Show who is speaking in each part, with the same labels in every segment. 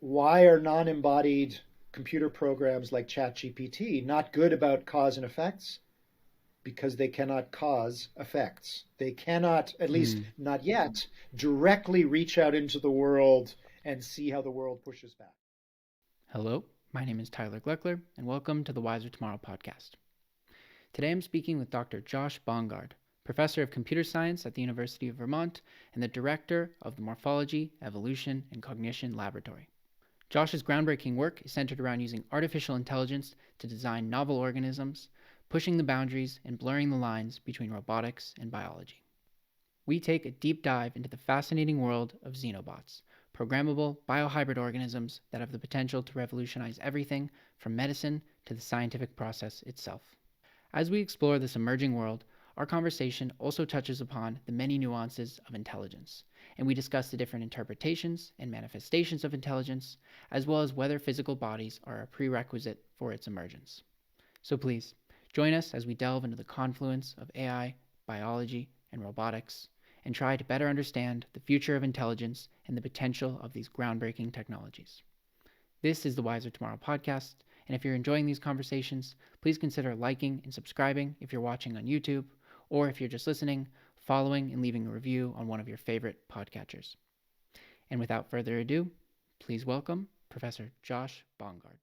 Speaker 1: why are non-embodied computer programs like ChatGPT not good about cause and effects? Because they cannot cause effects. They cannot, at least
Speaker 2: Hmm.
Speaker 1: not yet, directly reach out into the world and see how the world pushes back.
Speaker 2: Hello, my name is Tyler Gleckler, and welcome to the Wiser Tomorrow podcast. Today I'm speaking with Dr. Josh Bongard, Professor of Computer Science at the University of Vermont and the Director of the Morphology, Evolution, and Cognition Laboratory. Josh's groundbreaking work is centered around using artificial intelligence to design novel organisms, pushing the boundaries and blurring the lines between robotics and biology. We take a deep dive into the fascinating world of Xenobots, programmable biohybrid organisms that have the potential to revolutionize everything from medicine to the scientific process itself. As we explore this emerging world, our conversation also touches upon the many nuances of intelligence, and we discuss the different interpretations and manifestations of intelligence, as well as whether physical bodies are a prerequisite for its emergence. So please, join us as we delve into the confluence of AI, biology, and robotics, and try to better understand the future of intelligence and the potential of these groundbreaking technologies. This is the Wiser Tomorrow podcast, and if you're enjoying these conversations, please consider liking and subscribing if you're watching on YouTube, or if you're just listening, following and leaving a review on one of your favorite podcatchers. And without further ado, please welcome Professor Josh Bongard.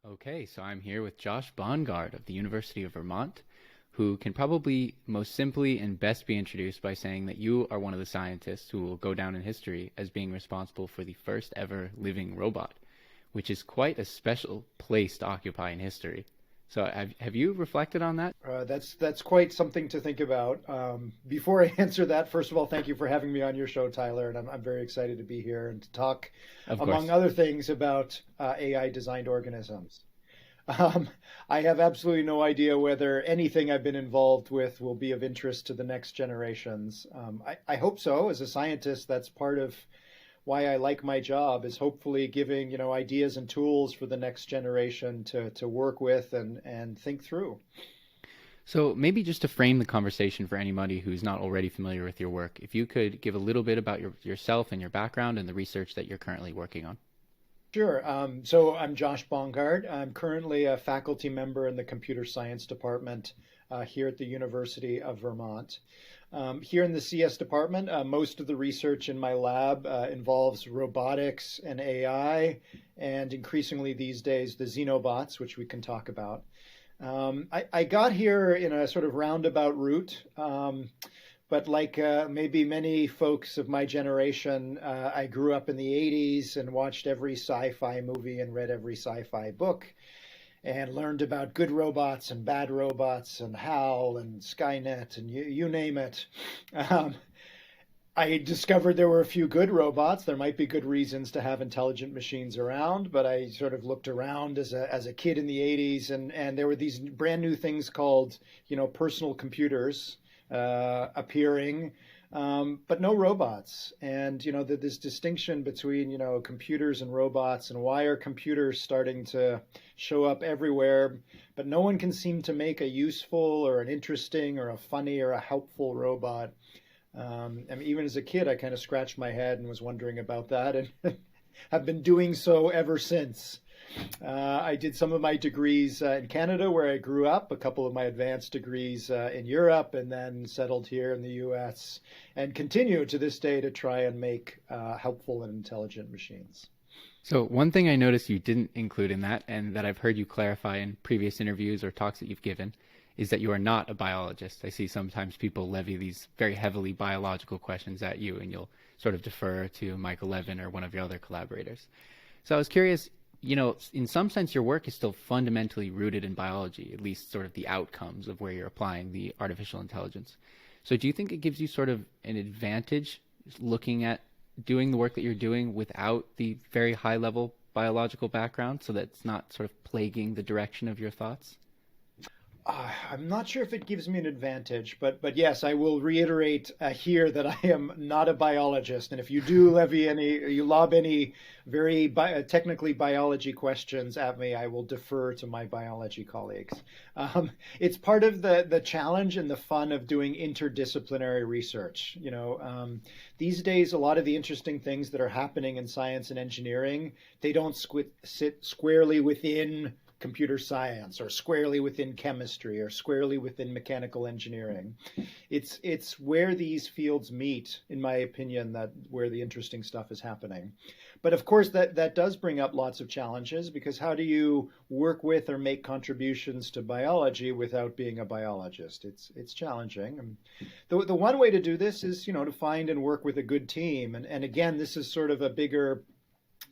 Speaker 2: Okay, so I'm here with Josh Bongard of the University of Vermont, who can probably most simply and best be introduced by saying that you are one of the scientists who will go down in history as being responsible for the first ever living robot, which is quite a special place to occupy in history. So have you reflected on that?
Speaker 1: That's quite something to think about. Before I answer that, first of all, thank you for having me on your show, Tyler, and I'm very excited to be here and to talk,
Speaker 2: Of
Speaker 1: among
Speaker 2: course.
Speaker 1: other things, about AI-designed organisms. I have absolutely no idea whether anything I've been involved with will be of interest to the next generations. I hope so. As a scientist, that's part of why I like my job, is hopefully giving, ideas and tools for the next generation to work with and think through.
Speaker 2: So maybe just to frame the conversation for anybody who's not already familiar with your work, if you could give a little bit about yourself and your background and the research that you're currently working on.
Speaker 1: Sure. So I'm Josh Bongard. I'm currently a faculty member in the computer science department here at the University of Vermont. Here in the CS department, most of the research in my lab involves robotics and AI, and increasingly these days, the Xenobots, which we can talk about. I got here in a sort of roundabout route. But like maybe many folks of my generation, I grew up in the 80s and watched every sci-fi movie and read every sci-fi book and learned about good robots and bad robots and HAL and Skynet and you name it. Um, I discovered there were a few good robots. There might be good reasons to have intelligent machines around, but I sort of looked around as a kid in the 80s, and there were these brand new things called, personal computers appearing, but no robots. And this distinction between computers and robots, and why are computers starting to show up everywhere, but no one can seem to make a useful or an interesting or a funny or a helpful robot. I mean, even as a kid, I kind of scratched my head and was wondering about that, and have been doing so ever since. I did some of my degrees in Canada, where I grew up, a couple of my advanced degrees in Europe, and then settled here in the US, and continue to this day to try and make helpful and intelligent machines.
Speaker 2: So one thing I noticed you didn't include in that, and that I've heard you clarify in previous interviews or talks that you've given, is that you are not a biologist. I see sometimes people levy these very heavily biological questions at you, and you'll sort of defer to Michael Levin or one of your other collaborators. So I was curious, in some sense, your work is still fundamentally rooted in biology, at least sort of the outcomes of where you're applying the artificial intelligence. So do you think it gives you sort of an advantage looking at doing the work that you're doing without the very high level biological background, so that it's not sort of plaguing the direction of your thoughts?
Speaker 1: I'm not sure if it gives me an advantage, but yes, I will reiterate here that I am not a biologist. And if you lob any very technically biology questions at me, I will defer to my biology colleagues. It's part of the challenge and the fun of doing interdisciplinary research. These days, a lot of the interesting things that are happening in science and engineering, they don't sit squarely within computer science or squarely within chemistry or squarely within mechanical engineering. It's where these fields meet, in my opinion, that where the interesting stuff is happening. But of course, that does bring up lots of challenges, because how do you work with or make contributions to biology without being a biologist? It's challenging. And the one way to do this is, to find and work with a good team. And again, this is sort of a bigger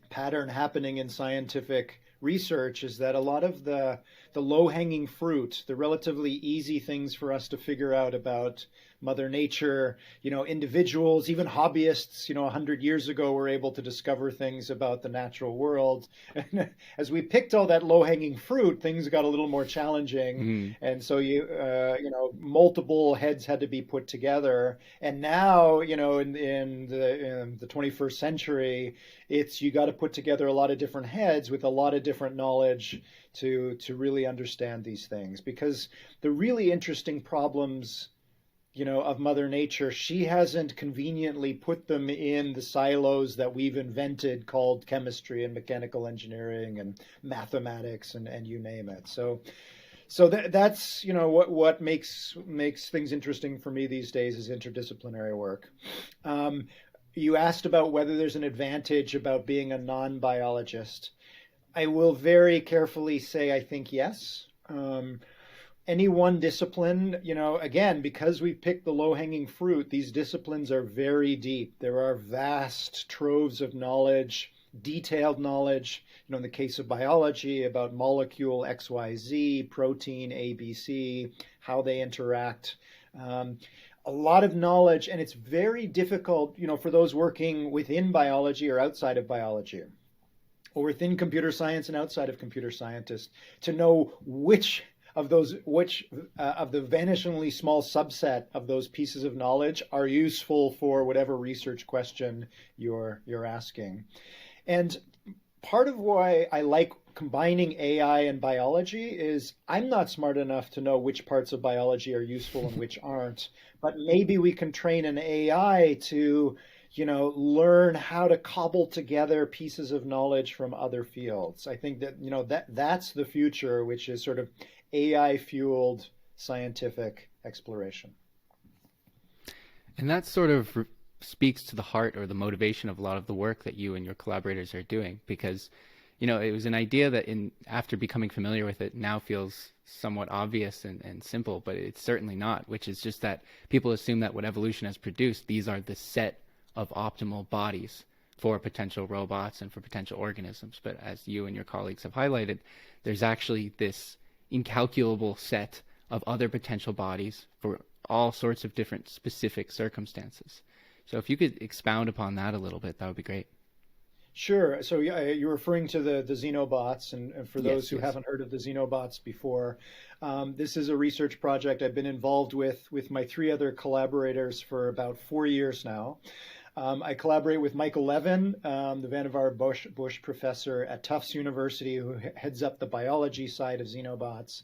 Speaker 1: pattern happening in scientific research, is that a lot of the low-hanging fruit, the relatively easy things for us to figure out about Mother Nature, individuals, even hobbyists, 100 years ago were able to discover things about the natural world. And as we picked all that low-hanging fruit, things got a little more challenging. And so multiple heads had to be put together. And now, in the 21st century, you got to put together a lot of different heads with a lot of different knowledge to really understand these things. Because the really interesting problems of Mother Nature, she hasn't conveniently put them in the silos that we've invented, called chemistry and mechanical engineering and mathematics and you name it. So that's what makes things interesting for me these days is interdisciplinary work. You asked about whether there's an advantage about being a non-biologist. I will very carefully say I think yes. Any one discipline, again, because we've picked the low-hanging fruit, these disciplines are very deep. There are vast troves of knowledge, detailed knowledge, in the case of biology, about molecule XYZ, protein ABC, how they interact. A lot of knowledge, and it's very difficult, for those working within biology or outside of biology, or within computer science and outside of computer scientists, to know which of the vanishingly small subset of those pieces of knowledge are useful for whatever research question you're asking. And part of why I like combining AI and biology is I'm not smart enough to know which parts of biology are useful and which aren't, but maybe we can train an AI to learn how to cobble together pieces of knowledge from other fields. I think that that's the future, which is sort of AI-fueled scientific exploration.
Speaker 2: And that sort of speaks to the heart or the motivation of a lot of the work that you and your collaborators are doing, because, it was an idea that after becoming familiar with it now feels somewhat obvious and simple, but it's certainly not, which is just that people assume that what evolution has produced, these are the set of optimal bodies for potential robots and for potential organisms. But as you and your colleagues have highlighted, there's actually this incalculable set of other potential bodies for all sorts of different specific circumstances. So if you could expound upon that a little bit, that would be great.
Speaker 1: Sure. So you're referring to the Xenobots, and for those who haven't heard of the Xenobots before, this is a research project I've been involved with my three other collaborators for about 4 years now. I collaborate with Michael Levin, the Vannevar Bush professor at Tufts University, who heads up the biology side of Xenobots,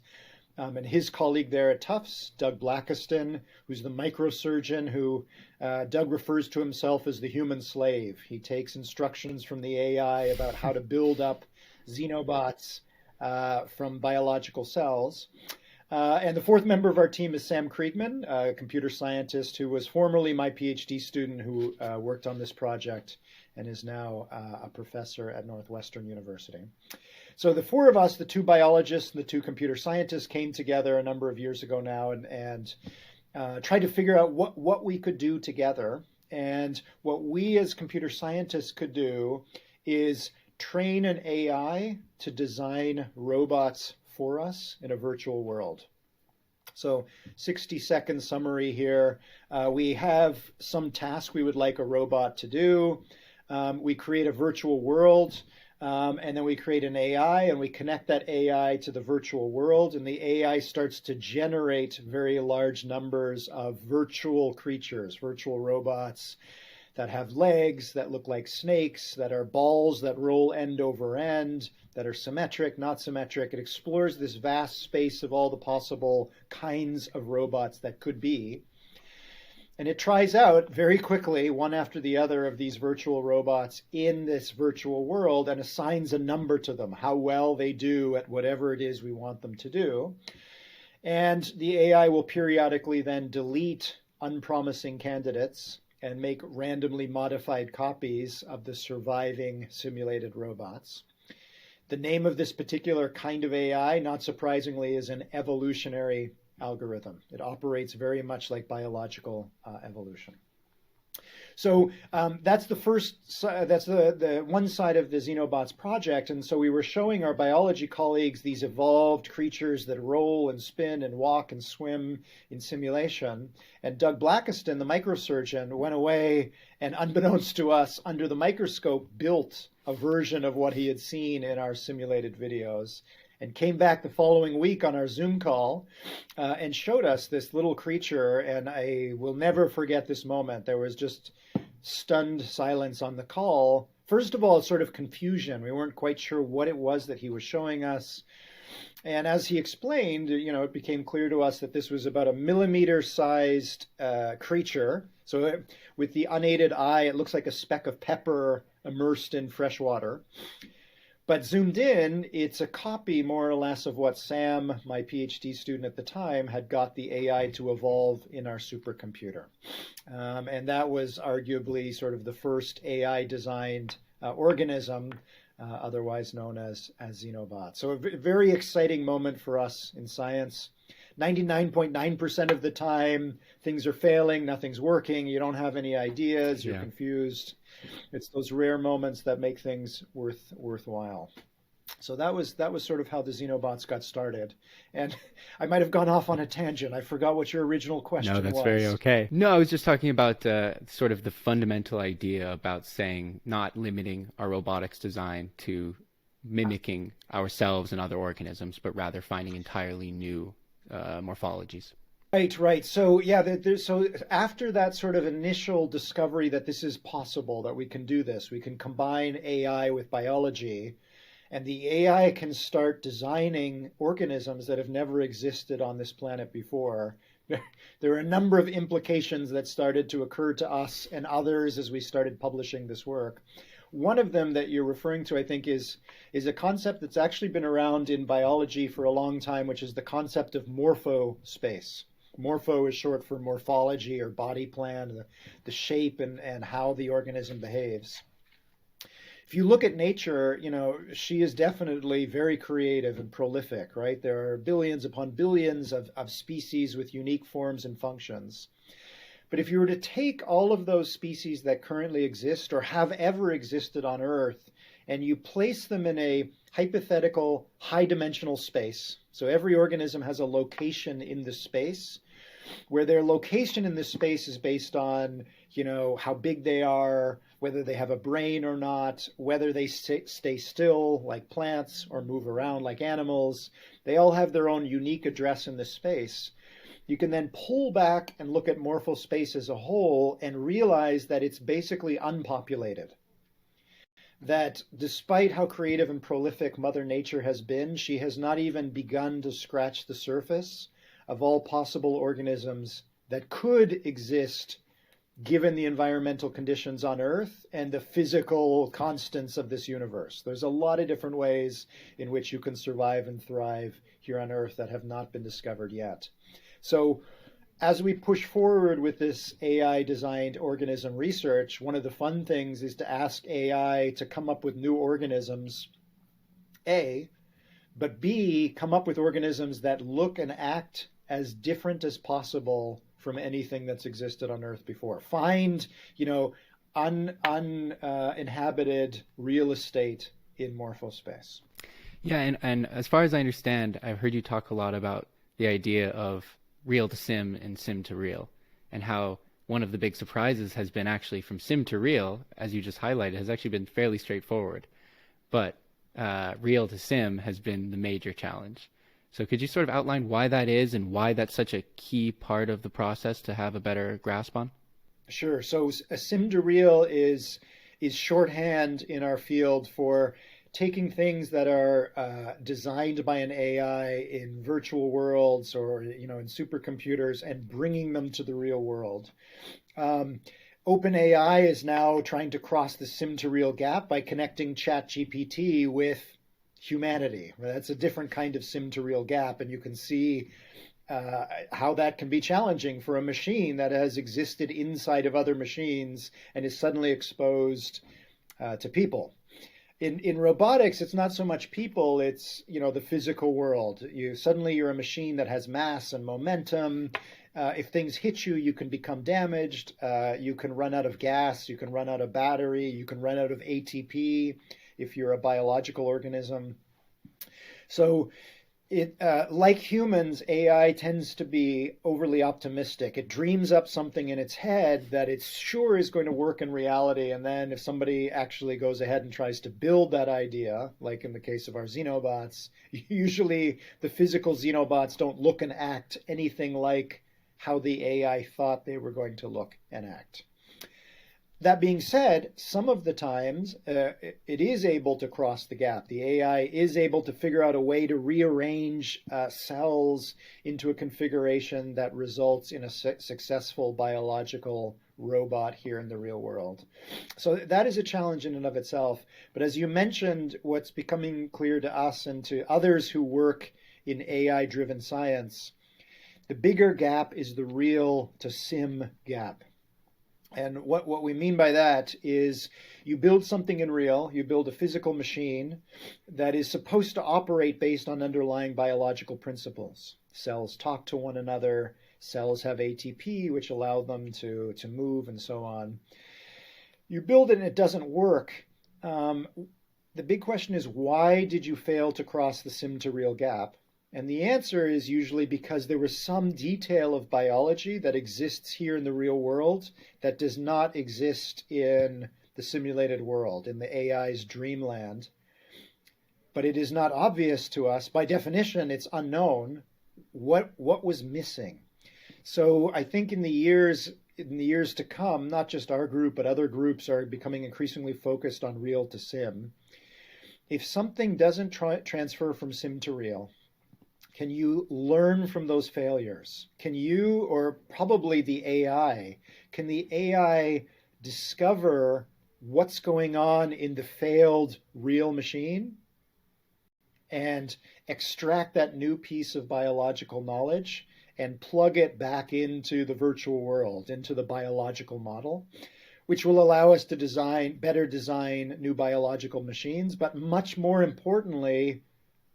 Speaker 1: and his colleague there at Tufts, Doug Blackiston, who's the microsurgeon who Doug refers to himself as the human slave. He takes instructions from the AI about how to build up Xenobots from biological cells. And the fourth member of our team is Sam Kriegman, a computer scientist who was formerly my PhD student who worked on this project and is now a professor at Northwestern University. So the four of us, the two biologists and the two computer scientists, came together a number of years ago now and tried to figure out what we could do together. And what we as computer scientists could do is train an AI to design robots for us in a virtual world. So 60-second summary here. We have some task we would like a robot to do. We create a virtual world And then we create an AI and we connect that AI to the virtual world, and the AI starts to generate very large numbers of virtual creatures, virtual robots that have legs that look like snakes, that are balls that roll end over end, that are symmetric, not symmetric. It explores this vast space of all the possible kinds of robots that could be. And it tries out very quickly, one after the other, of these virtual robots in this virtual world and assigns a number to them, how well they do at whatever it is we want them to do. And the AI will periodically then delete unpromising candidates and make randomly modified copies of the surviving simulated robots. The name of this particular kind of AI, not surprisingly, is an evolutionary algorithm. It operates very much like biological evolution. So that's the one side of the Xenobots project. And so we were showing our biology colleagues these evolved creatures that roll and spin and walk and swim in simulation. And Doug Blackiston, the microsurgeon, went away and, unbeknownst to us, under the microscope, built a version of what he had seen in our simulated videos, and came back the following week on our Zoom call and showed us this little creature. And I will never forget this moment. There was just stunned silence on the call. First of all, sort of confusion. We weren't quite sure what it was that he was showing us. And as he explained, it became clear to us that this was about a millimeter-sized creature. So with the unaided eye, it looks like a speck of pepper immersed in fresh water. But zoomed in, it's a copy, more or less, of what Sam, my PhD student at the time, had got the AI to evolve in our supercomputer. And that was arguably sort of the first AI-designed organism, otherwise known as Xenobots. So a very exciting moment for us in science. 99.9% of the time, things are failing, nothing's working, you don't have any ideas, you're confused. It's those rare moments that make things worthwhile. So that was sort of how the Xenobots got started. And I might have gone off on a tangent. I forgot what your original question was.
Speaker 2: No, that's very okay. No, I was just talking about sort of the fundamental idea about saying not limiting our robotics design to mimicking ourselves and other organisms, but rather finding entirely new morphologies.
Speaker 1: Right. So so after that sort of initial discovery that this is possible, that we can do this, we can combine AI with biology, and the AI can start designing organisms that have never existed on this planet before. There are a number of implications that started to occur to us and others as we started publishing this work. One of them that you're referring to, I think, is a concept that's actually been around in biology for a long time, which is the concept of morphospace. Morpho is short for morphology or body plan, the shape and how the organism behaves. If you look at nature, she is definitely very creative and prolific, right? There are billions upon billions of species with unique forms and functions. But if you were to take all of those species that currently exist or have ever existed on Earth, and you place them in a hypothetical high-dimensional space, so every organism has a location in the space, where their location in this space is based on, how big they are, whether they have a brain or not, whether they stay still like plants or move around like animals. They all have their own unique address in this space. You can then pull back and look at morphospace as a whole and realize that it's basically unpopulated. That despite how creative and prolific Mother Nature has been, she has not even begun to scratch the surface of all possible organisms that could exist given the environmental conditions on Earth and the physical constants of this universe. There's a lot of different ways in which you can survive and thrive here on Earth that have not been discovered yet. So as we push forward with this AI-designed organism research, one of the fun things is to ask AI to come up with new organisms, A, but B, come up with organisms that look and act as different as possible from anything that's existed on Earth before. Find, uninhabited real estate in morphospace.
Speaker 2: Yeah, and as far as I understand, I've heard you talk a lot about the idea of real to sim and sim to real, and how one of the big surprises has been actually from sim to real, as you just highlighted, has actually been fairly straightforward. but real to sim has been the major challenge. So could you sort of outline why that is and why that's such a key part of the process to have a better grasp on?
Speaker 1: Sure. So a sim to real is shorthand in our field for taking things that are designed by an AI in virtual worlds or in supercomputers and bringing them to the real world. Um, OpenAI is now trying to cross the sim to real gap by connecting ChatGPT with humanity. That's a different kind of sim to real gap, and you can see how that can be challenging for a machine that has existed inside of other machines and is suddenly exposed to people. In robotics, it's not so much people; it's the physical world. You're a machine that has mass and momentum. If things hit you, you can become damaged. You can run out of gas. You can run out of battery. You can run out of ATP if you're a biological organism. So like humans, AI tends to be overly optimistic. It dreams up something in its head that it sure is going to work in reality. And then if somebody actually goes ahead and tries to build that idea, like in the case of our Xenobots, usually the physical Xenobots don't look and act anything like how the AI thought they were going to look and act. That being said, some of the times it is able to cross the gap. The AI is able to figure out a way to rearrange cells into a configuration that results in a successful biological robot here in the real world. So that is a challenge in and of itself. But as you mentioned, what's becoming clear to us and to others who work in AI-driven science, the bigger gap is the real to sim gap. And what we mean by that is you build something in real, you build a physical machine that is supposed to operate based on underlying biological principles. Cells talk to one another, cells have ATP, which allow them to move and so on. You build it and it doesn't work. The big question is, why did you fail to cross the sim to real gap? And the answer is usually because there was some detail of biology that exists here in the real world that does not exist in the simulated world, in the AI's dreamland. But it is not obvious to us. By definition, it's unknown what was missing. So I think in the years to come, not just our group, but other groups are becoming increasingly focused on real to sim. If something doesn't transfer from sim to real, can you learn from those failures? Can you, or probably the AI, can the AI discover what's going on in the failed real machine and extract that new piece of biological knowledge and plug it back into the virtual world, into the biological model, which will allow us to better design new biological machines, but much more importantly,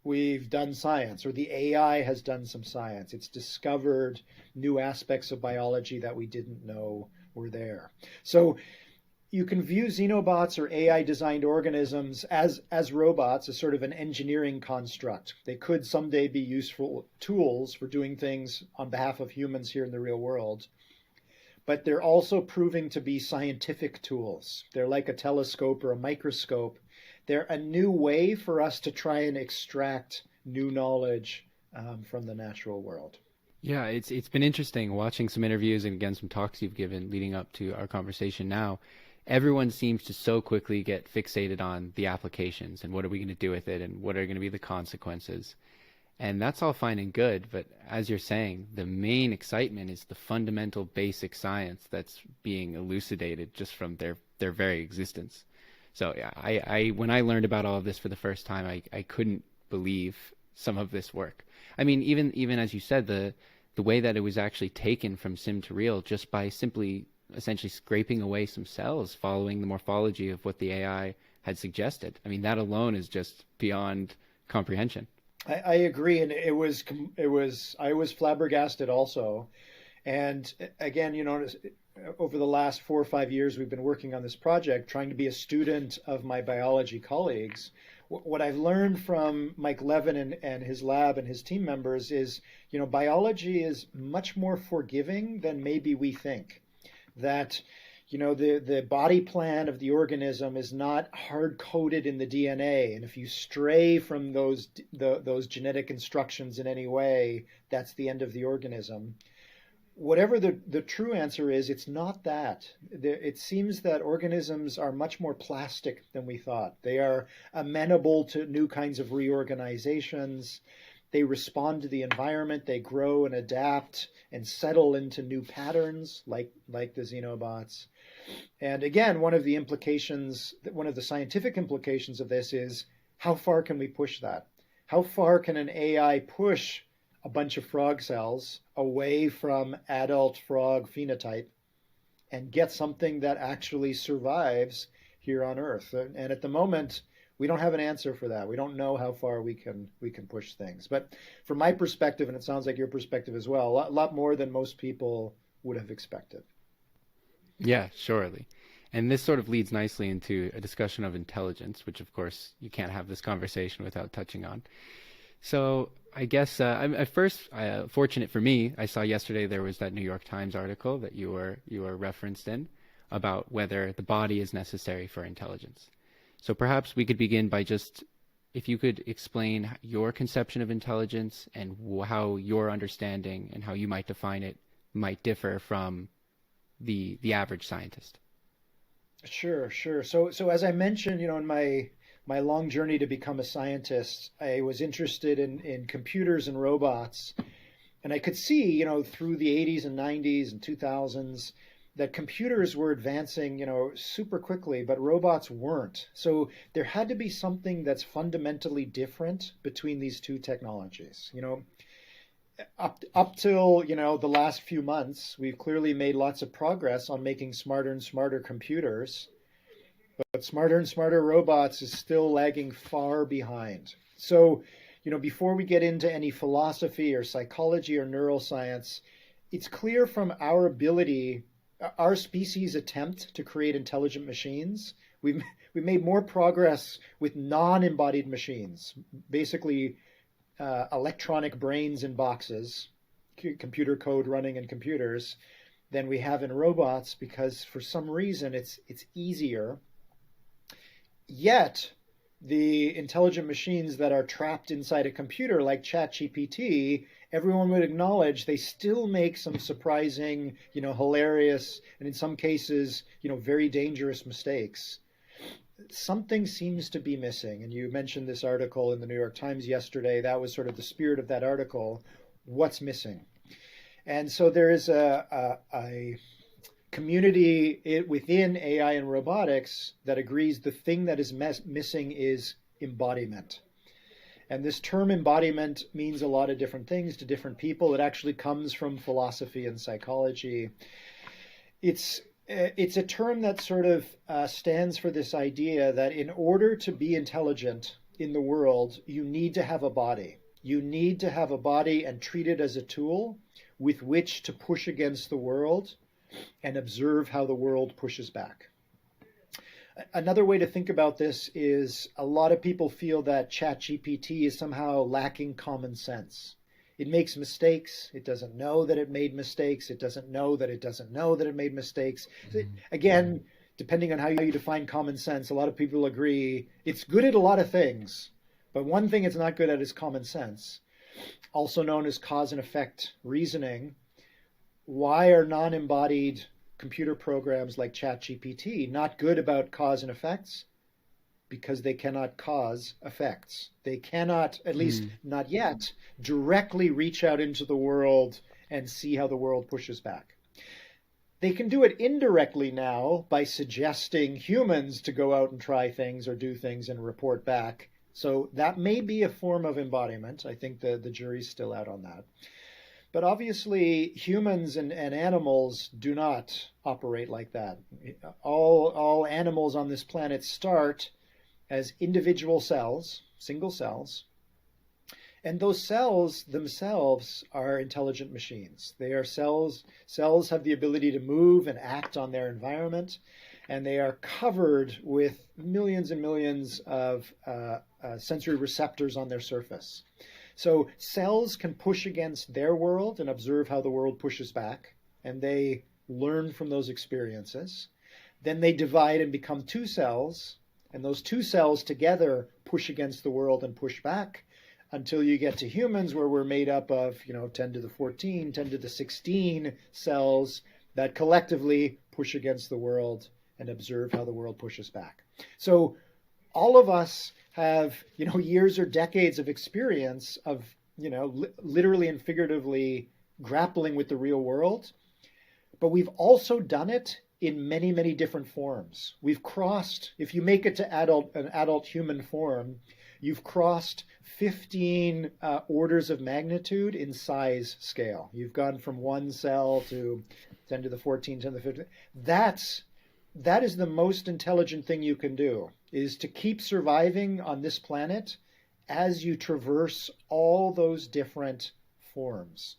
Speaker 1: we've done science, or the AI has done some science. It's discovered new aspects of biology that we didn't know were there. So you can view Xenobots or AI-designed organisms as robots, as sort of an engineering construct. They could someday be useful tools for doing things on behalf of humans here in the real world. But they're also proving to be scientific tools. They're like a telescope or a microscope. They're a new way for us to try and extract new knowledge from the natural world.
Speaker 2: Yeah, it's been interesting watching some interviews and again some talks you've given leading up to our conversation now. Everyone seems to so quickly get fixated on the applications and what are we going to do with it and what are going to be the consequences. And that's all fine and good, but as you're saying, the main excitement is the fundamental basic science that's being elucidated just from their very existence. So yeah, I when I learned about all of this for the first time, I couldn't believe some of this work. I mean, even as you said, the way that it was actually taken from sim to real just by simply essentially scraping away some cells following the morphology of what the AI had suggested. I mean, that alone is just beyond comprehension.
Speaker 1: I agree, and I was flabbergasted also. And again, over the last 4 or 5 years, we've been working on this project, trying to be a student of my biology colleagues. What I've learned from Mike Levin and his lab and his team members is, biology is much more forgiving than maybe we think. That, The body plan of the organism is not hard coded in the DNA, and if you stray from those genetic instructions in any way, that's the end of the organism. Whatever the true answer is, it's not that. It seems that organisms are much more plastic than we thought. They are amenable to new kinds of reorganizations. They respond to the environment. They grow and adapt and settle into new patterns, like the Xenobots. And again, one of the scientific implications of this is, how far can we push that? How far can an AI push a bunch of frog cells away from adult frog phenotype and get something that actually survives here on Earth? And at the moment, we don't have an answer for that. We don't know how far we can push things. But from my perspective, and it sounds like your perspective as well, a lot more than most people would have expected.
Speaker 2: Yeah, surely. And this sort of leads nicely into a discussion of intelligence, which of course you can't have this conversation without touching on. So I guess at first, fortunate for me, I saw yesterday there was that New York Times article that you were referenced in about whether the body is necessary for intelligence. So perhaps we could begin by just, if you could explain your conception of intelligence and how your understanding and how you might define it might differ from the average scientist.
Speaker 1: Sure. So as I mentioned, in my long journey to become a scientist, I was interested in computers and robots, and I could see, through the 80s and 90s and 2000s, that computers were advancing, super quickly, but robots weren't. So there had to be something that's fundamentally different between these two technologies. Up till the last few months, we've clearly made lots of progress on making smarter and smarter computers, but smarter and smarter robots is still lagging far behind. So, before we get into any philosophy or psychology or neuroscience, it's clear from our species' attempt to create intelligent machines, we've made more progress with non-embodied machines, basically electronic brains in boxes, computer code running in computers, than we have in robots, because for some reason it's easier. Yet the intelligent machines that are trapped inside a computer like ChatGPT, everyone would acknowledge they still make some surprising, hilarious, and in some cases, very dangerous mistakes. Something seems to be missing. And you mentioned this article in the New York Times yesterday. That was sort of the spirit of that article. What's missing? And so there is a community within AI and robotics that agrees the thing that is missing is embodiment. And this term embodiment means a lot of different things to different people. It actually comes from philosophy and psychology. It's a term that sort of stands for this idea that in order to be intelligent in the world, you need to have a body. You need to have a body and treat it as a tool with which to push against the world and observe how the world pushes back. Another way to think about this is a lot of people feel that ChatGPT is somehow lacking common sense. It makes mistakes. It doesn't know that it made mistakes. It doesn't know that it doesn't know that it made mistakes. Again, depending on how you define common sense, a lot of people agree it's good at a lot of things, but one thing it's not good at is common sense, also known as cause and effect reasoning. Why are non-embodied computer programs like ChatGPT not good about cause and effects? Because they cannot cause effects. They cannot, at least not yet, directly reach out into the world and see how the world pushes back. They can do it indirectly now by suggesting humans to go out and try things or do things and report back. So that may be a form of embodiment. I think the jury's still out on that. But obviously, humans and animals do not operate like that. All animals on this planet start as individual cells, single cells, and those cells themselves are intelligent machines. They are cells. Cells have the ability to move and act on their environment, and they are covered with millions and millions of sensory receptors on their surface. So cells can push against their world and observe how the world pushes back, and they learn from those experiences. Then they divide and become two cells, and those two cells together push against the world and push back until you get to humans, where we're made up of 10 to the 14, 10 to the 16 cells that collectively push against the world and observe how the world pushes back. So all of us have years or decades of experience of literally and figuratively grappling with the real world, but we've also done it in many, many different forms. We've crossed, if you make it to an adult human form, you've crossed 15 orders of magnitude in size scale. You've gone from one cell to 10 to the 14, 10 to the 15. That is the most intelligent thing you can do, is to keep surviving on this planet as you traverse all those different forms.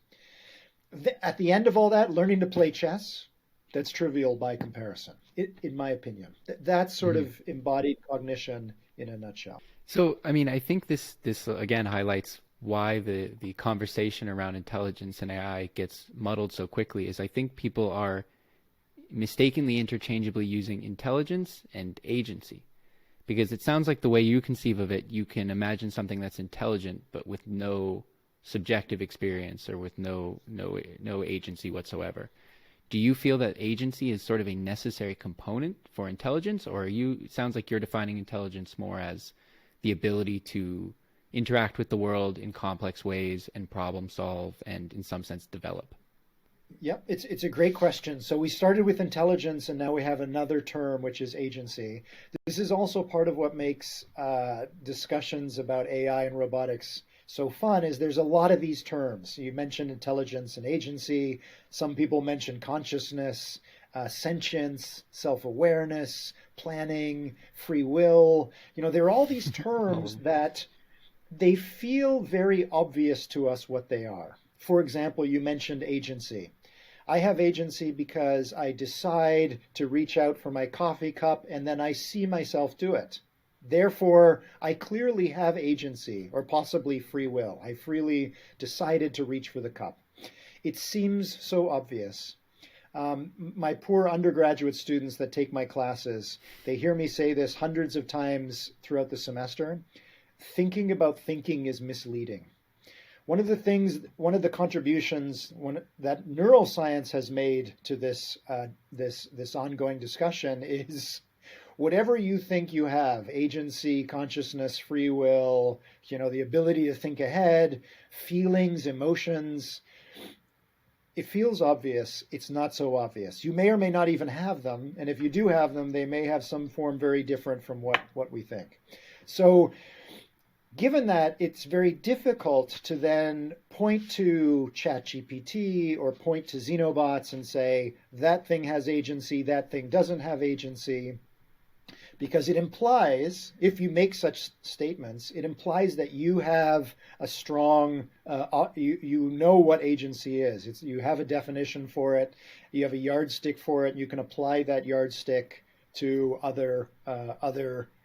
Speaker 1: At the end of all that, learning to play chess, that's trivial by comparison, in my opinion. That's sort of embodied cognition in a nutshell.
Speaker 2: So, I mean, I think this again highlights why the conversation around intelligence and AI gets muddled so quickly. Is I think people are mistakenly interchangeably using intelligence and agency, because it sounds like the way you conceive of it, you can imagine something that's intelligent but with no subjective experience or with no agency whatsoever. Do you feel that agency is sort of a necessary component for intelligence, or it sounds like you're defining intelligence more as the ability to interact with the world in complex ways and problem solve and in some sense develop?
Speaker 1: Yep, it's a great question. So we started with intelligence, and now we have another term, which is agency. This is also part of what makes discussions about AI and robotics so fun, is there's a lot of these terms. You mentioned intelligence and agency. Some people mention consciousness, sentience, self-awareness, planning, free will. There are all these terms that they feel very obvious to us what they are. For example, you mentioned agency. I have agency because I decide to reach out for my coffee cup and then I see myself do it. Therefore, I clearly have agency, or possibly free will. I freely decided to reach for the cup. It seems so obvious. My poor undergraduate students that take my classes, they hear me say this hundreds of times throughout the semester. Thinking about thinking is misleading. One of the contributions that neuroscience has made to this ongoing discussion is whatever you think you have, agency, consciousness, free will, the ability to think ahead, feelings, emotions, it feels obvious. It's not so obvious. You may or may not even have them. And if you do have them, they may have some form very different from what we think. So given that, it's very difficult to then point to ChatGPT or point to Xenobots and say, that thing has agency, that thing doesn't have agency. Because it implies, if you make such statements, it implies that you have a strong, you know what agency is. You have a definition for it, you have a yardstick for it, and you can apply that yardstick to other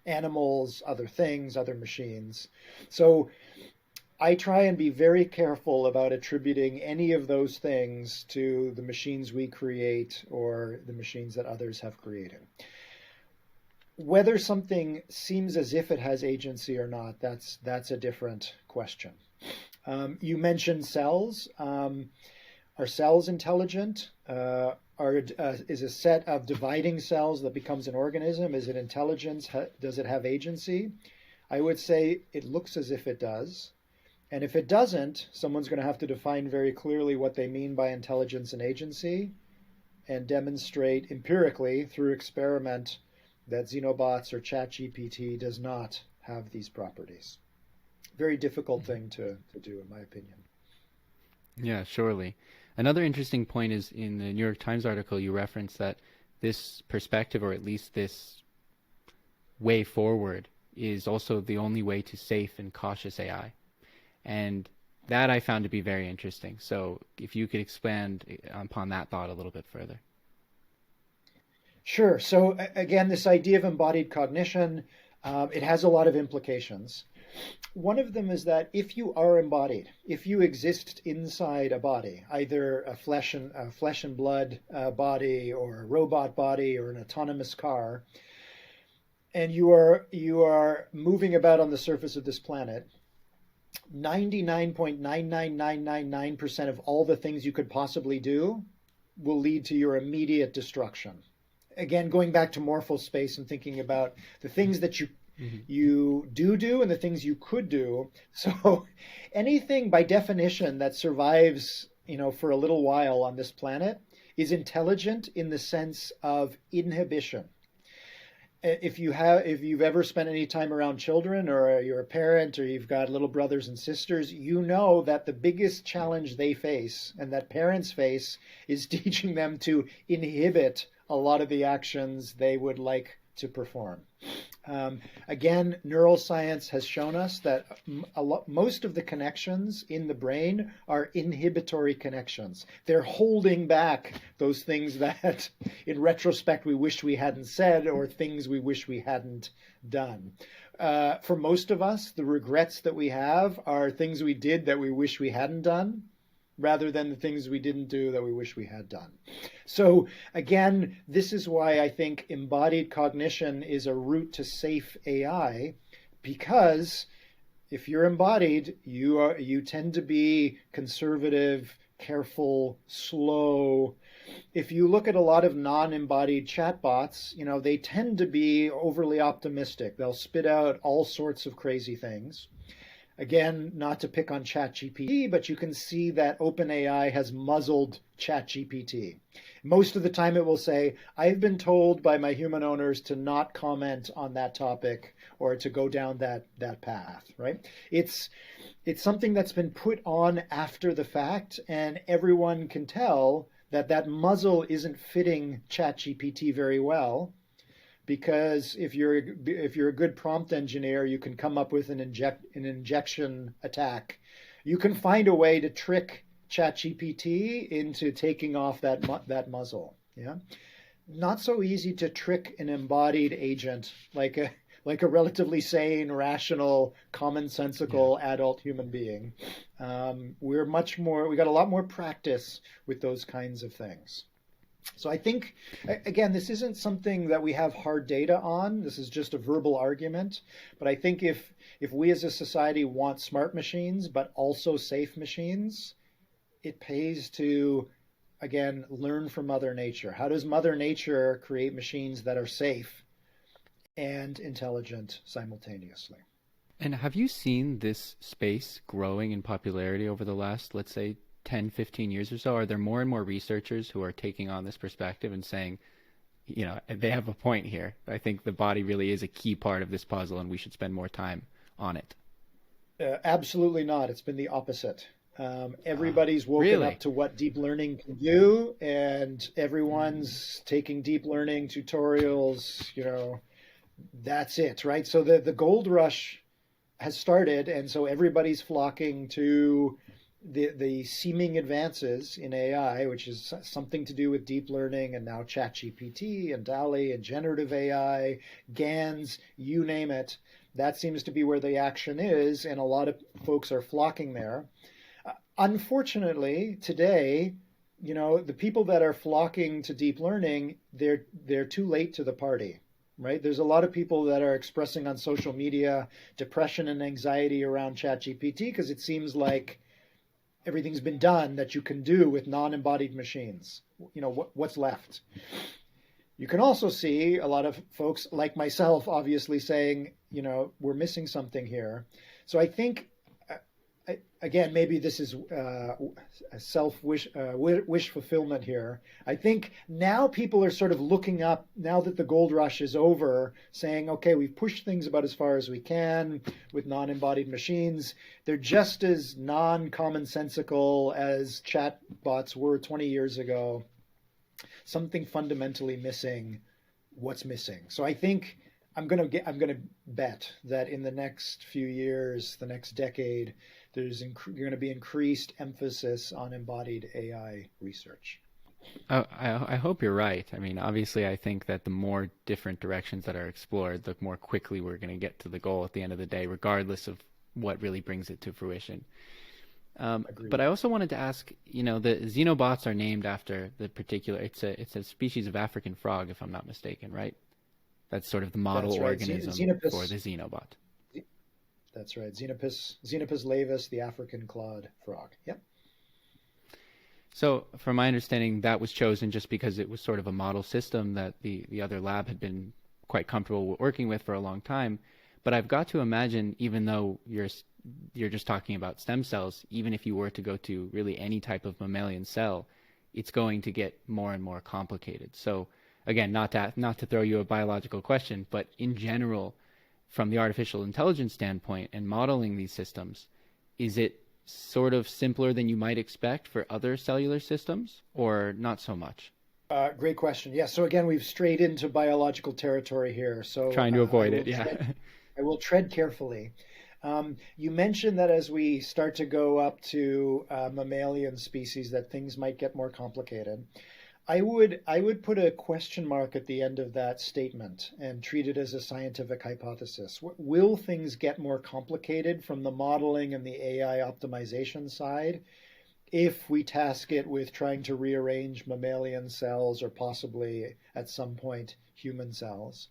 Speaker 1: animals, other things, other machines. So I try and be very careful about attributing any of those things to the machines we create or the machines that others have created. Whether something seems as if it has agency or not, that's a different question. You mentioned cells. Are cells intelligent? Is a set of dividing cells that becomes an organism? Is it intelligence? Does it have agency? I would say it looks as if it does. And if it doesn't, someone's going to have to define very clearly what they mean by intelligence and agency and demonstrate empirically through experiment that Xenobots or ChatGPT does not have these properties. Very difficult thing to do, in my opinion.
Speaker 2: Yeah, surely. Another interesting point is in the New York Times article, you referenced that this perspective, or at least this way forward, is also the only way to safe and cautious AI. And that I found to be very interesting. So if you could expand upon that thought a little bit further.
Speaker 1: Sure. So again, this idea of embodied cognition, it has a lot of implications. One of them is that if you are embodied, if you exist inside a body, either a flesh and blood body, or a robot body, or an autonomous car, and you are moving about on the surface of this planet, 99.99999% of all the things you could possibly do will lead to your immediate destruction. Again, going back to morphal space and thinking about the things that you
Speaker 2: Mm-hmm.
Speaker 1: you do and the things you could do. So anything by definition that survives, for a little while on this planet is intelligent in the sense of inhibition. If you've ever spent any time around children, or you're a parent, or you've got little brothers and sisters, you know that the biggest challenge they face and that parents face is teaching them to inhibit a lot of the actions they would like to perform. Again, neuroscience has shown us that most of the connections in the brain are inhibitory connections. They're holding back those things that, in retrospect, we wish we hadn't said, or things we wish we hadn't done. For most of us, the regrets that we have are things we did that we wish we hadn't done, rather than the things we didn't do that we wish we had done. So again, this is why I think embodied cognition is a route to safe AI, because if you're embodied, you tend to be conservative, careful, slow. If you look at a lot of non-embodied chatbots, they tend to be overly optimistic. They'll spit out all sorts of crazy things. Again, not to pick on ChatGPT, but you can see that OpenAI has muzzled ChatGPT. Most of the time it will say, I've been told by my human owners to not comment on that topic or to go down that path, right? It's something that's been put on after the fact, and everyone can tell that muzzle isn't fitting ChatGPT very well. Because if you're a good prompt engineer, you can come up with an injection attack. You can find a way to trick ChatGPT into taking off that muzzle. Yeah, not so easy to trick an embodied agent like a relatively sane, rational, commonsensical adult human being. We got a lot more practice with those kinds of things. So I think, again, this isn't something that we have hard data on. This is just a verbal argument. But I think if we as a society want smart machines, but also safe machines, it pays to, again, learn from Mother Nature. How does Mother Nature create machines that are safe and intelligent simultaneously?
Speaker 2: And have you seen this space growing in popularity over the last, let's say, 10, 15 years or so? Are there more and more researchers who are taking on this perspective and saying, they have a point here. I think the body really is a key part of this puzzle and we should spend more time on it?
Speaker 1: Absolutely not. It's been the opposite. Everybody's woken
Speaker 2: Really?
Speaker 1: up to what deep learning can do, and everyone's taking deep learning tutorials. That's it, right? So the gold rush has started, and so everybody's flocking to the seeming advances in AI, which is something to do with deep learning, and now ChatGPT and DALL-E and generative AI, GANs, you name it. That seems to be where the action is, and a lot of folks are flocking there. Unfortunately, today, the people that are flocking to deep learning, they're too late to the party. Right? There's a lot of people that are expressing on social media depression and anxiety around ChatGPT because it seems like everything's been done that you can do with non-embodied machines. What's left? You can also see a lot of folks like myself obviously saying, we're missing something here. So I think, again, maybe this is wish fulfillment here. I think now people are sort of looking up, now that the gold rush is over, saying, okay, we've pushed things about as far as we can with non-embodied machines. They're just as non-commonsensical as chatbots were 20 years ago. Something fundamentally missing. What's missing? So I think I'm going to bet that in the next few years, the next decade, there's going to be increased emphasis on embodied AI research.
Speaker 2: I hope you're right. I mean, obviously, I think that the more different directions that are explored, the more quickly we're going to get to the goal at the end of the day, regardless of what really brings it to fruition. But
Speaker 1: Agreed.
Speaker 2: I also wanted to ask, the Xenobots are named after the particular. It's a species of African frog, if I'm not mistaken, right? That's sort of the model
Speaker 1: That's right.
Speaker 2: organism for the
Speaker 1: Xenopus.
Speaker 2: Xenobot.
Speaker 1: That's right. Xenopus laevis, the African clawed frog. Yep.
Speaker 2: So, from my understanding, that was chosen just because it was sort of a model system that the other lab had been quite comfortable working with for a long time. But I've got to imagine, even though you're just talking about stem cells, even if you were to go to really any type of mammalian cell, it's going to get more and more complicated. So, again, not to throw you a biological question, but in general, from the artificial intelligence standpoint and modeling these systems, is it sort of simpler than you might expect for other cellular systems, or not so much?
Speaker 1: Great question. Yeah. So again, we've strayed into biological territory here. So
Speaker 2: Trying to avoid it, yeah.
Speaker 1: I will tread carefully. You mentioned that as we start to go up to mammalian species, that things might get more complicated. I would put a question mark at the end of that statement and treat it as a scientific hypothesis. Will things get more complicated from the modeling and the AI optimization side if we task it with trying to rearrange mammalian cells or possibly at some point human cells?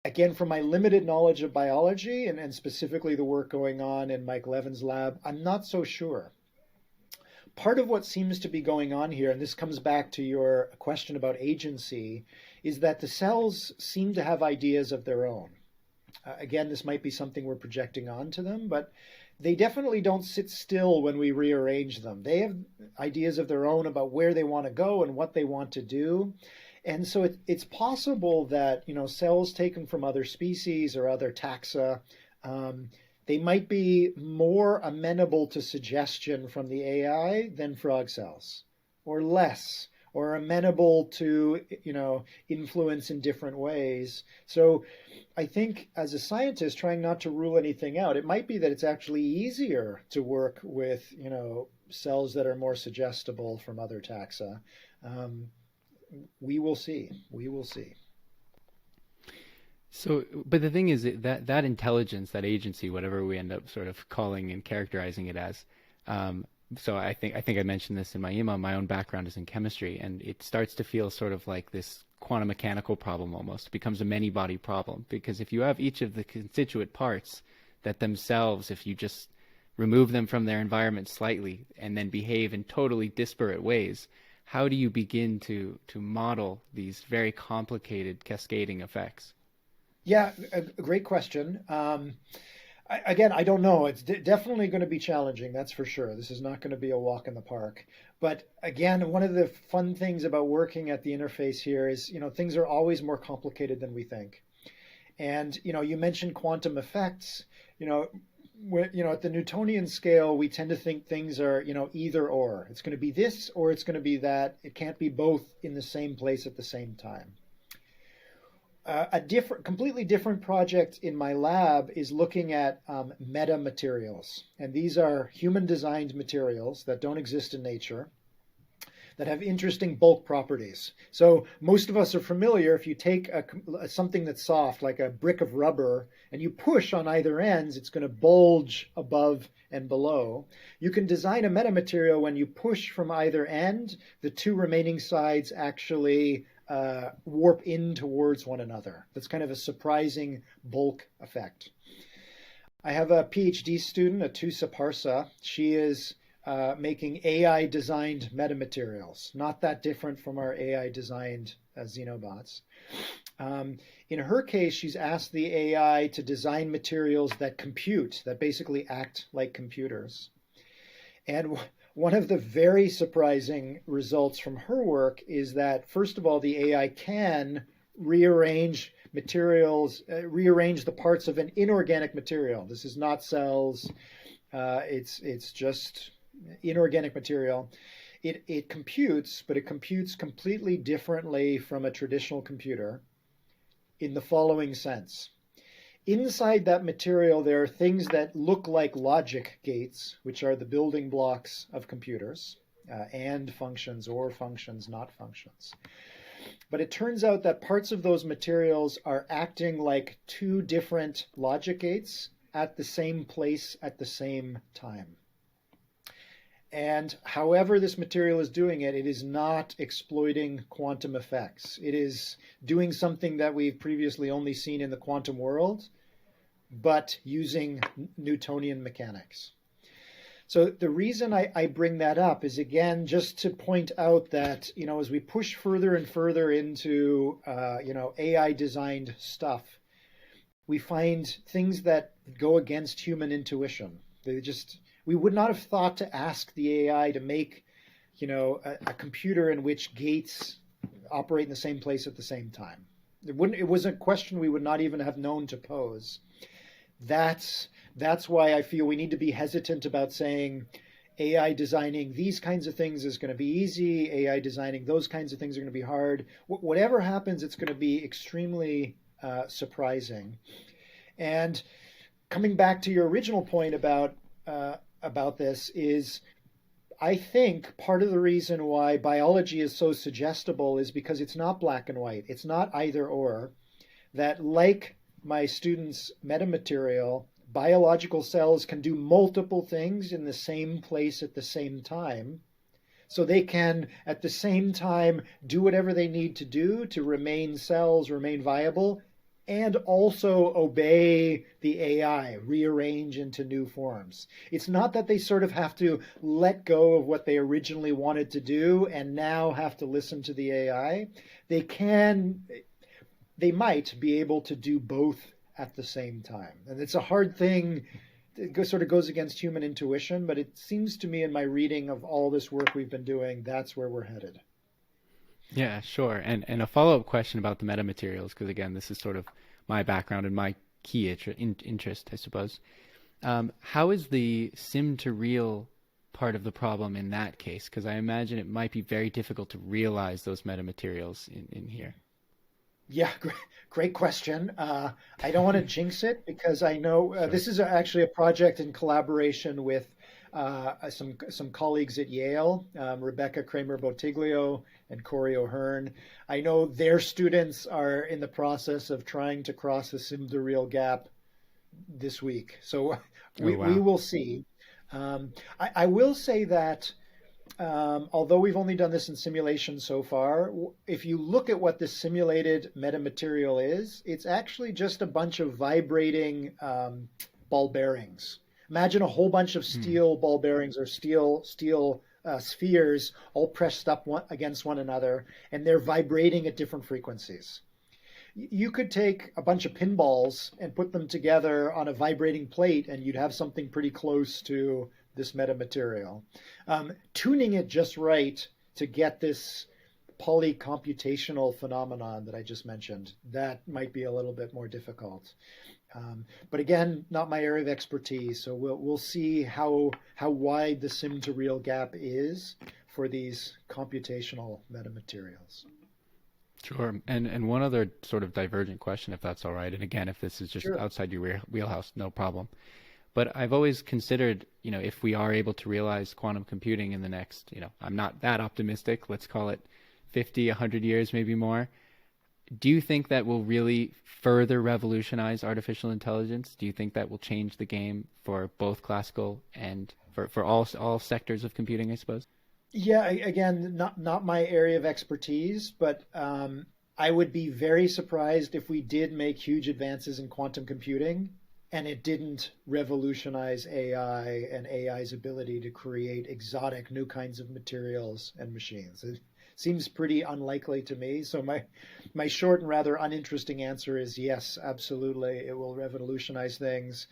Speaker 1: Again, from my limited knowledge of biology and specifically the work going on in Mike Levin's lab, I'm not so sure. Part of what seems to be going on here, and this comes back to your question about agency, is that the cells seem to have ideas of their own. Again, this might be something we're projecting onto them, but they definitely don't sit still when we rearrange them. They have ideas of their own about where they want to go and what they want to do. And so it's possible that cells taken from other species or other taxa, they might be more amenable to suggestion from the AI than frog cells, or less, or amenable to influence in different ways. So I think as a scientist, trying not to rule anything out, it might be that it's actually easier to work with cells that are more suggestible from other taxa. We will see. We will see.
Speaker 2: So, but the thing is that intelligence, that agency, whatever we end up sort of calling and characterizing it as. So I think I mentioned this in my email. My own background is in chemistry, and it starts to feel sort of like this quantum mechanical problem almost. It becomes a many-body problem because if you have each of the constituent parts that themselves, if you just remove them from their environment slightly and then behave in totally disparate ways, how do you begin to model these very complicated cascading effects?
Speaker 1: Yeah, a great question. Again, I don't know. It's definitely going to be challenging, that's for sure. This is not going to be a walk in the park. But again, one of the fun things about working at the interface here is, things are always more complicated than we think. And, you mentioned quantum effects. At the Newtonian scale, we tend to think things are, either or. It's going to be this or it's going to be that. It can't be both in the same place at the same time. Completely different project in my lab is looking at meta materials, and these are human-designed materials that don't exist in nature, that have interesting bulk properties. So most of us are familiar. If you take something that's soft, like a brick of rubber, and you push on either ends, it's going to bulge above and below. You can design a metamaterial when you push from either end, the two remaining sides actually warp in towards one another. That's kind of a surprising bulk effect. I have a PhD student, Atusa Parsa. She is making AI-designed metamaterials, not that different from our AI-designed Xenobots. In her case, she's asked the AI to design materials that compute, that basically act like computers. And one of the very surprising results from her work is that, first of all, the AI can rearrange materials, rearrange the parts of an inorganic material. This is not cells. It's just inorganic material. It computes, but it computes completely differently from a traditional computer in the following sense. Inside that material, there are things that look like logic gates, which are the building blocks of computers. and functions, or functions, not functions. But it turns out that parts of those materials are acting like two different logic gates at the same place at the same time. And however this material is doing it, it is not exploiting quantum effects. It is doing something that we've previously only seen in the quantum world, but using Newtonian mechanics. So the reason I bring that up is, again, just to point out that, as we push further and further into, AI designed stuff, we find things that go against human intuition. We would not have thought to ask the AI to make, a computer in which gates operate in the same place at the same time. It was a question we would not even have known to pose. That's why I feel we need to be hesitant about saying AI designing these kinds of things is going to be easy. AI designing those kinds of things are going to be hard. Whatever happens, it's going to be extremely surprising. And coming back to your original point about this is, I think part of the reason why biology is so suggestible is because it's not black and white. It's not either or. That, like my students' metamaterial, biological cells can do multiple things in the same place at the same time. So they can, at the same time, do whatever they need to do to remain cells, remain viable, and also obey the AI, rearrange into new forms. It's not that they sort of have to let go of what they originally wanted to do and now have to listen to the AI. They might be able to do both at the same time. And it's a hard thing. It sort of goes against human intuition, but it seems to me in my reading of all this work we've been doing, that's where we're headed.
Speaker 2: Yeah, sure. And a follow-up question about the metamaterials, because again, this is sort of my background and my key interest, I suppose. How is the sim to real part of the problem in that case? Because I imagine it might be very difficult to realize those metamaterials in here.
Speaker 1: Yeah, great question. I don't want to jinx it because I know
Speaker 2: Sure.
Speaker 1: this is actually a project in collaboration with some colleagues at Yale, Rebecca Kramer-Botiglio and Corey O'Hearn. I know their students are in the process of trying to cross the sim to real gap this week. So we will see. I will say that although we've only done this in simulation so far, if you look at what the simulated metamaterial is, it's actually just a bunch of vibrating ball bearings. Imagine a whole bunch of steel ball bearings or steel spheres all pressed up against one another, and they're vibrating at different frequencies. You could take a bunch of pinballs and put them together on a vibrating plate, and you'd have something pretty close to this metamaterial. Tuning it just right to get this polycomputational phenomenon that I just mentioned, that might be a little bit more difficult. But again, not my area of expertise, so we'll see how wide the sim to real gap is for these computational metamaterials.
Speaker 2: Sure. And one other sort of divergent question, if that's all right. And again, if this is just
Speaker 1: Sure.
Speaker 2: outside your wheelhouse, no problem. But I've always considered, if we are able to realize quantum computing in the next, I'm not that optimistic, let's call it 50, 100 years, maybe more. Do you think that will really further revolutionize artificial intelligence? Do you think that will change the game for both classical and for all sectors of computing, I suppose?
Speaker 1: Yeah, again, not my area of expertise, but I would be very surprised if we did make huge advances in quantum computing and it didn't revolutionize AI and AI's ability to create exotic new kinds of materials and machines. It seems pretty unlikely to me. So my short and rather uninteresting answer is yes, absolutely, it will revolutionize things.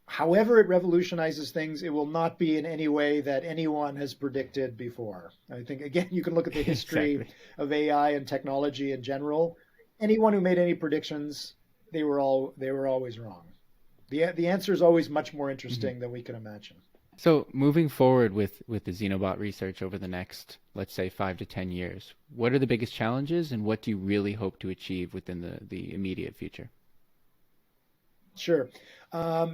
Speaker 1: However it revolutionizes things, it will not be in any way that anyone has predicted before. I think, again, you can look at the history
Speaker 2: Exactly.
Speaker 1: of AI and technology in general. Anyone who made any predictions, they were always wrong. The answer is always much more interesting than we can imagine.
Speaker 2: So moving forward with the Xenobot research over the next, let's say, 5 to 10 years, what are the biggest challenges and what do you really hope to achieve within the immediate future?
Speaker 1: Sure.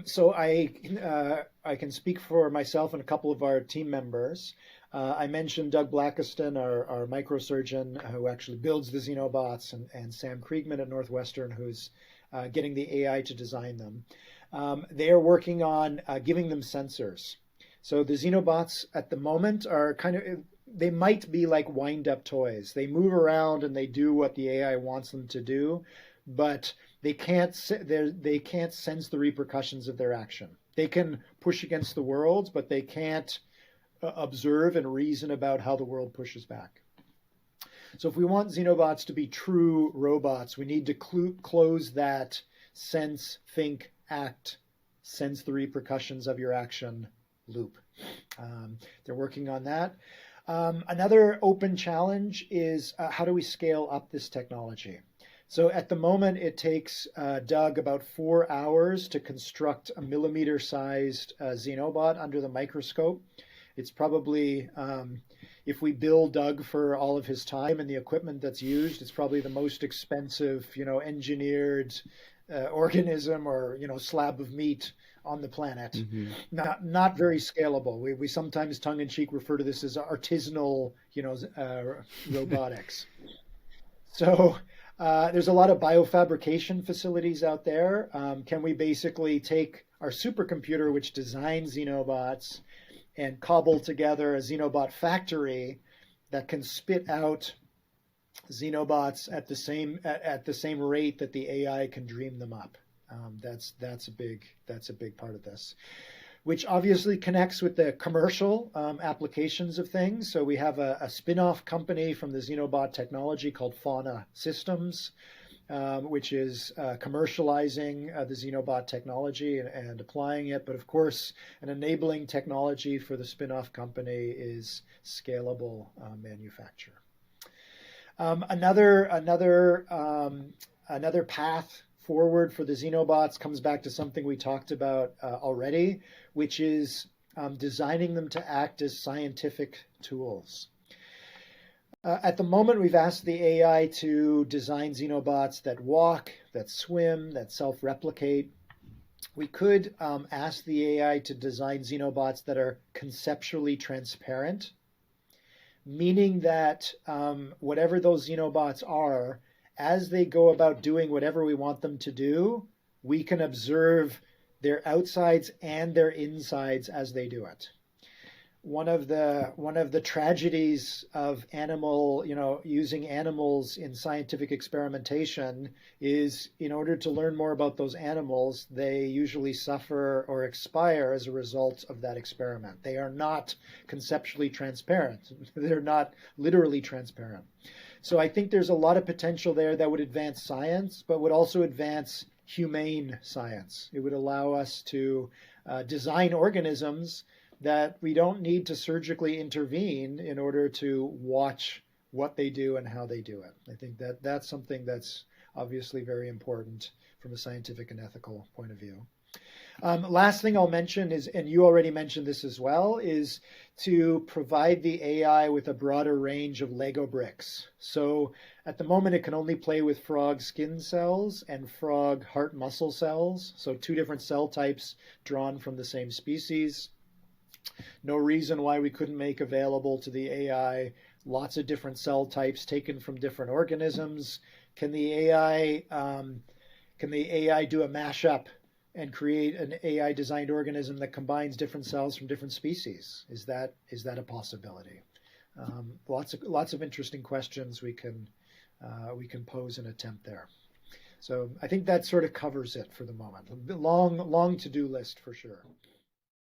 Speaker 1: So I can speak for myself and a couple of our team members. I mentioned Doug Blackiston, our microsurgeon who actually builds the Xenobots, and Sam Kriegman at Northwestern, who's getting the AI to design them. They are working on giving them sensors. So the Xenobots at the moment are they might be like wind-up toys. They move around and they do what the AI wants them to do, but they can't sense the repercussions of their action. They can push against the world, but they can't observe and reason about how the world pushes back. So if we want Xenobots to be true robots, we need to close that sense, think, act, sense the repercussions of your action loop. They're working on that. Another open challenge is how do we scale up this technology? So at the moment, it takes Doug about 4 hours to construct a millimeter-sized Xenobot under the microscope. It's probably, if we bill Doug for all of his time and the equipment that's used, it's probably the most expensive, engineered organism or, slab of meat on the planet. Mm-hmm. Not very scalable. We sometimes tongue-in-cheek refer to this as artisanal, robotics. So there's a lot of biofabrication facilities out there. Can we basically take our supercomputer, which designs Xenobots, and cobble together a Xenobot factory that can spit out Xenobots at the same rate that the AI can dream them up? That's a big part of this, which obviously connects with the commercial applications of things. So we have a spin-off company from the Xenobot technology called Fauna Systems, which is commercializing the Xenobot technology and applying it. But of course, an enabling technology for the spin-off company is scalable manufacture. Another path forward for the Xenobots comes back to something we talked about already, which is designing them to act as scientific tools. At the moment, we've asked the AI to design Xenobots that walk, that swim, that self-replicate. We could ask the AI to design Xenobots that are conceptually transparent, meaning that whatever those Xenobots are, as they go about doing whatever we want them to do, we can observe their outsides and their insides as they do it. One of the tragedies of using animals in scientific experimentation is, in order to learn more about those animals, they usually suffer or expire as a result of that experiment. They are not conceptually transparent. They're not literally transparent. So I think there's a lot of potential there that would advance science, but would also advance humane science. It would allow us to design organisms that we don't need to surgically intervene in order to watch what they do and how they do it. I think that's something that's obviously very important from a scientific and ethical point of view. Last thing I'll mention is, and you already mentioned this as well, is to provide the AI with a broader range of Lego bricks. So at the moment, it can only play with frog skin cells and frog heart muscle cells. So two different cell types drawn from the same species. No reason why we couldn't make available to the AI lots of different cell types taken from different organisms. Can the AI do a mashup and create an AI designed organism that combines different cells from different species? Is that a possibility? Lots of interesting questions we can pose and attempt there. So I think that sort of covers it for the moment. Long to-do list for sure.